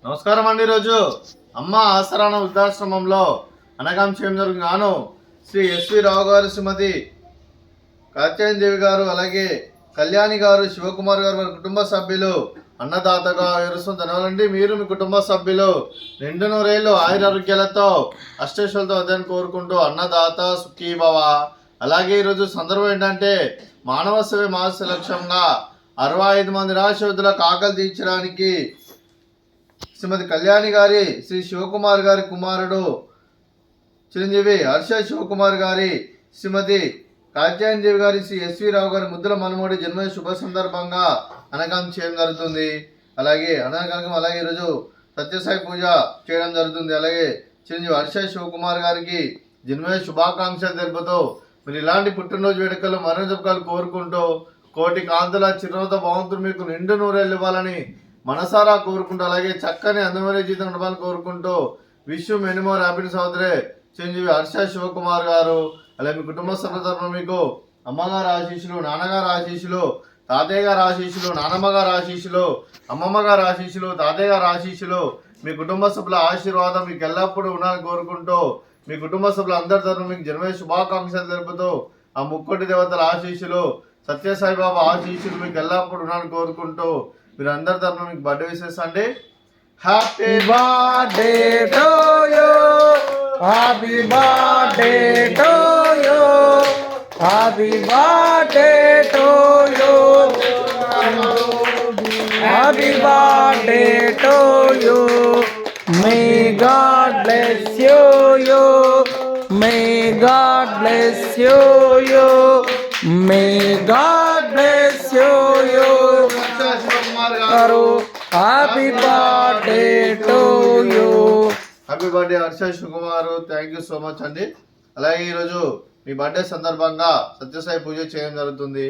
నమస్కారం అండి. ఈరోజు అమ్మ ఆసరాన వృద్ధాశ్రమంలో అనగాం చేయడం జరుగుగాను శ్రీ ఎస్వి రావు గారు, శ్రీమతి కాత్యాయనదేవి గారు, అలాగే కళ్యాణి గారు, శివకుమార్ గారు, వారి కుటుంబ సభ్యులు అన్నదాతగా వివరిస్తుంది. ధన్యవాదండి. మీరు మీ కుటుంబ సభ్యులు నిండు నూరేళ్ళు ఆయురారోగ్యాలతో అష్టేశ్వరులతో అధ్యయనం కోరుకుంటూ అన్నదాత సుఖీభవ. అలాగే ఈరోజు సందర్భం ఏంటంటే మానవ సేవ మాస లక్ష్యంగా 65 మంది నిరాశ్రయులకు ఆకలి తీర్చడానికి శ్రీమతి కళ్యాణి గారి, శ్రీ శివకుమార్ గారి కుమారుడు చిరంజీవి హర్ష శివకుమార్ గారి, శ్రీమతి కాత్యాయనదేవి గారి, శ్రీ ఎస్వి రావు గారి ముద్దుల మనమోడి జన్మ శుభ సందర్భంగా అనగాం చేయడం జరుగుతుంది. అలాగే అలాగే ఈరోజు సత్యసాయి పూజ చేయడం జరుగుతుంది. అలాగే చిరంజీవి హర్ష శివకుమార్ గారికి జన్మ శుభాకాంక్షలు తెలుపుతూ మీరు ఇలాంటి పుట్టినరోజు వేడుకలు మరణ జపకాలు కోరుకుంటూ కోటి కాంతుల చిరునవ్వుత భగవంతుడు మీకు నిండు నూరేళ్ళు ఇవ్వాలని మనసారా కోరుకుంటూ, అలాగే చక్కని అందమైన జీవితం నడపాలని కోరుకుంటూ విష్ మెనీ మోర్ హ్యాపీ సోదరే చిరంజీవి హర్ష శివకుమార్ గారు. అలాగే మీ కుటుంబ సభ్యుల తరఫున మీకు అమ్మగారు ఆశీస్సులు, నాన్నగారు ఆశీస్సులు, తాతయ్య గారు ఆశీస్సులు, నానమ్మ గారు ఆశీస్సులు, అమ్మమ్మ గారు ఆశీస్సులు, తాతయ్య గారు ఆశీస్సులు, మీ కుటుంబ సభ్యుల ఆశీర్వాదం మీకు ఎల్లప్పుడూ ఉండాలని కోరుకుంటూ మీ కుటుంబ సభ్యుల అందరి తరఫున మీకు జన్మ శుభాకాంక్షలు తెలుపుతూ ఆ ముక్కోటి దేవతల ఆశీస్సులు, సత్యసాయిబాబా ఆశీస్సులు మీకు ఎల్లప్పుడూ ఉండాలని కోరుకుంటూ మీరు అందరి తరఫున మీకు బర్త్డే విషెస్ అండి. Happy birthday to you, happy birthday to you, happy birthday to you, happy birthday to you. May God bless you, may God bless you, may God bless you. Happy birthday to you. Happy birthday Harsha Shivakumar. Thank you so much అండి. అలాగే ఈరోజు మీ birthday సందర్భంగా సత్యసాయి పూజ చేయడం జరుగుతుంది.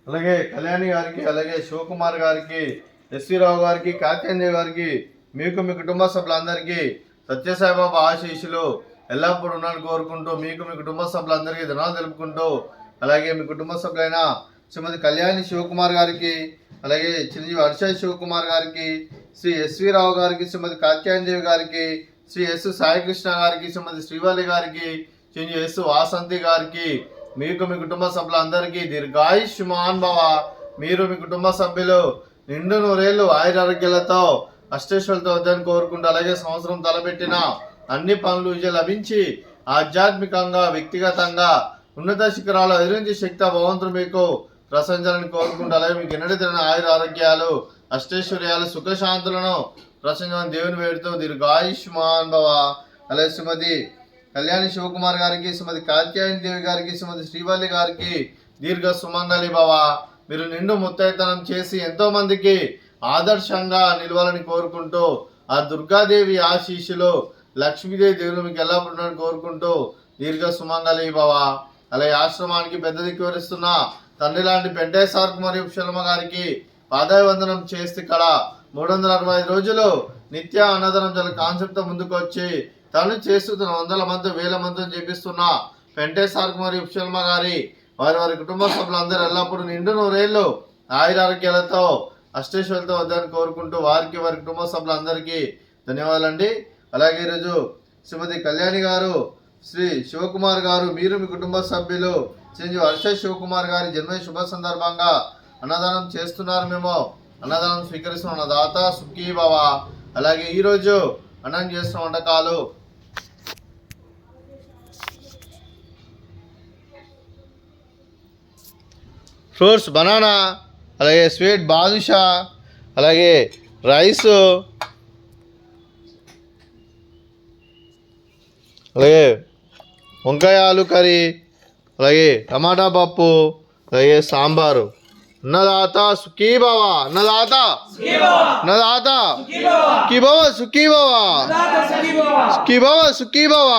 అలాగే కళ్యాణి గారికి, అలాగే శివకుమార్ గారికి, ఎస్వి రావు గారికి, కాత్యాయనదేవి గారికి, మీకు మీ కుటుంబ సభ్యులందరికీ సత్యసాయిబాబా ఆశీస్సులు ఎల్లప్పుడూ ఉండాలని కోరుకుంటూ మీకు మీ కుటుంబ సభ్యులందరికీ ధన్యవాదాలు తెలుపుకుంటూ, అలాగే మీ కుటుంబ సభ్యులైన శ్రీమతి కళ్యాణి శివకుమార్ గారికి, అలాగే చిరంజీవి హర్ష శివకుమార్ గారికి, శ్రీ ఎస్వి రావు గారికి, శ్రీమతి కాత్యాయనదేవి గారికి, శ్రీ ఎస్ సాయికృష్ణ గారికి, శ్రీమతి శ్రీవల్లి గారికి, చిరంజీవి ఎస్ వాసంతి గారికి, మీకు మీ కుటుంబ సభ్యులందరికీ దీర్ఘాయుష్మాన్ భవ. మీరు మీ కుటుంబ సభ్యులు నిండు నూరేళ్ళు ఆయురారోగ్యాలతో అష్టేశ్వరులతో వద్దని కోరుకుంటూ, అలాగే సంవత్సరం తలపెట్టిన అన్ని పనులు విజయం లభించి ఆధ్యాత్మికంగా, వ్యక్తిగతంగా ఉన్నత శిఖరాలు ఎదిరించి శక్తి భగవంతుడు మీకు ప్రశంసాలని కోరుకుంటూ, అలాగే మీకు ఎన్నడూ తిరిగిన ఆయుర ఆరోగ్యాలు, అష్టైశ్వర్యాలు, సుఖశాంతులను ప్రశంసని దేవుని వేడుతూ దీర్ఘాయుష్మాన్ భవ. అలాగే శ్రీమతి కళ్యాణి శివకుమార్ గారికి, శ్రీమతి కాత్యాయనదేవి గారికి, శ్రీమతి శ్రీవల్లి గారికి దీర్ఘ సుమంగళి భవ. మీరు నిండు ముత్తైతనం చేసి ఎంతో మందికి ఆదర్శంగా నిలవాలని కోరుకుంటూ ఆ దుర్గాదేవి ఆశీస్సులు, లక్ష్మీదేవి దేవుడు మీకు ఎలా ఉండాలని కోరుకుంటూ దీర్ఘ సుమంగళి భవ. అలాగే ఆశ్రమానికి పెద్ద దిక్కు వివరిస్తున్న తండ్రి లాంటి పెంటేశ్వర్ మరియు శర్మ గారికి పాదాభివందనం చేస్తే ఇక్కడ 365 రోజులు నిత్య అన్నదానం జల కాన్సెప్ట్తో ముందుకు వచ్చి తను చేస్తున్న 100 మంది 1000 మందిని చేపిస్తున్న వెంకటేశ్వర మరియు శర్మ గారి వారి కుటుంబ సభ్యులందరూ ఎల్లప్పుడూ నిండు నూరేళ్ళు ఆయురారోగ్యాలతో అష్టేశ్వరులతో వద్దని కోరుకుంటూ వారికి వారి కుటుంబ సభ్యులందరికీ ధన్యవాదాలండి. అలాగే ఈరోజు శ్రీమతి కళ్యాణి గారు, శ్రీ శివకుమార్ గారు, మీరు మీ కుటుంబ సభ్యులు చిరంజీవి హర్ష శివకుమార్ గారి జన్మ శుభ సందర్భంగా అన్నదానం చేస్తున్నారు. మేము అన్నదానం స్వీకరిస్తున్న దాత సుఖీ భవ. అలాగే ఈరోజు అన్నం చేస్తున్న వంటకాలు ఫ్రూట్స్ బనానా, అలాగే స్వీట్ బాదుషా, అలాగే రైస్, అలాగే వంకాయ ఆలు కర్రీ, అలాగే టమాటా పప్పు, అలాగే సాంబారు. అన్నదాత సుఖీ భవ, అన్నదాత అన్నదాత సుఖీ భవ, సుఖీ భవ, సుఖీ భవ, సుఖీ భవ.